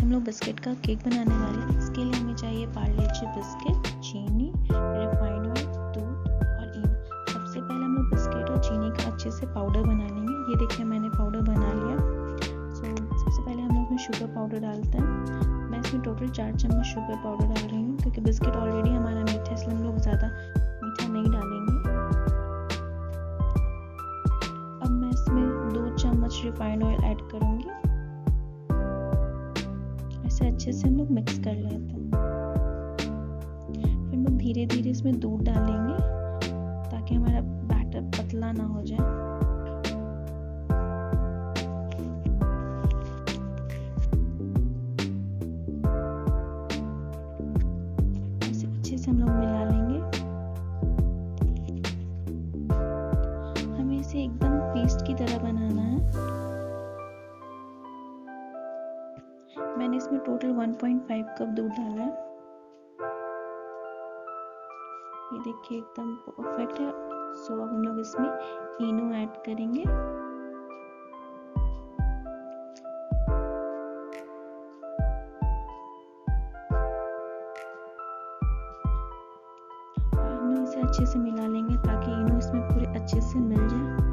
हम लोग बिस्किट का केक बनाने वाले हैं। इसके लिए हमें चाहिए पार्ले जी बिस्किट, चीनी, रिफाइंड ऑयल, दूध और इनो। सबसे पहले हम लोग बिस्किट और चीनी का अच्छे से पाउडर बना लेंगे। ये देखिए मैंने पाउडर बना लिया। सबसे पहले हम लोग इसमें शुगर पाउडर डालते हैं। मैं इसमें टोटल 4 चम्मच शुगर पाउडर डाल रही हूँ, क्योंकि बिस्किट ऑलरेडी हमारा मीठा है, इसलिए हम लोग ज़्यादा मीठा नहीं डालेंगे। अब मैं इसमें 2 चम्मच रिफाइंड ऑयल ऐड करूँगी। ऐसे अच्छे से हम लोग मिक्स कर लेते हैं। फिर हम लोग धीरे धीरे इसमें दूध डालेंगे ताकि हमारा बैटर पतला ना हो जाए। ऐसे अच्छे से हम लोग मिला लेंगे। हमें इसे एकदम पेस्ट की तरह बनाना है। मैंने इसमें टोटल 1.5 कप दूध डाला है। ये देखिए एकदम परफेक्ट है। सो अब हम लोग इसमें इनो ऐड करेंगे। और हम लोग इसे अच्छे से मिला लेंगे ताकि इनो इसमें पूरे अच्छे से मिल जाए।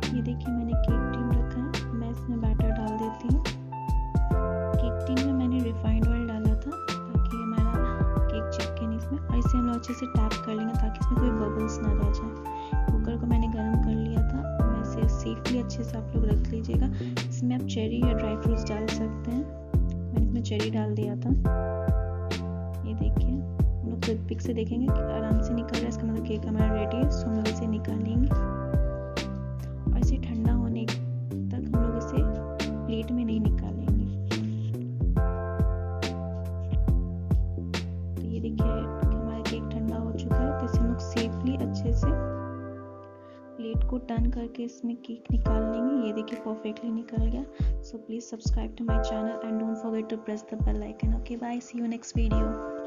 ये देखिए मैंने केक टीन रखा है। मैं इसमें बैटर डाल देती हूँ। केक टीन में मैंने रिफाइंड ऑयल डाला था ताकि हमारा केक चिपके नहीं इसमें। और इसे हम लोग अच्छे से टैप कर लेंगे ताकि इसमें कोई बबल्स ना रह जाए। कुकर को मैंने गर्म कर लिया था। मैं इसे सेफली अच्छे से आप लोग रख लीजिएगा। इसमें आप चेरी या ड्राई फ्रूट्स डाल सकते हैं। मैंने इसमें चेरी डाल दिया था। ये देखिए हम लोग टूथपिक से देखेंगे कि आराम से निकल रहा है, इसका मतलब केक हमारा रेडी है। सो हम लोग इसे निकालेंगे। इसे ठंडा होने तक हम लोग इसे प्लेट में नहीं निकालेंगे। तो ये देखिए हमारा केक ठंडा हो चुका है। तो इसे हम लोग सेफली अच्छे से प्लेट को टर्न करके इसमें केक निकाल लेंगे। ये देखिए परफेक्टली निकल गया। So please subscribe to my channel and don't forget to press the bell icon. Okay bye, see you next video.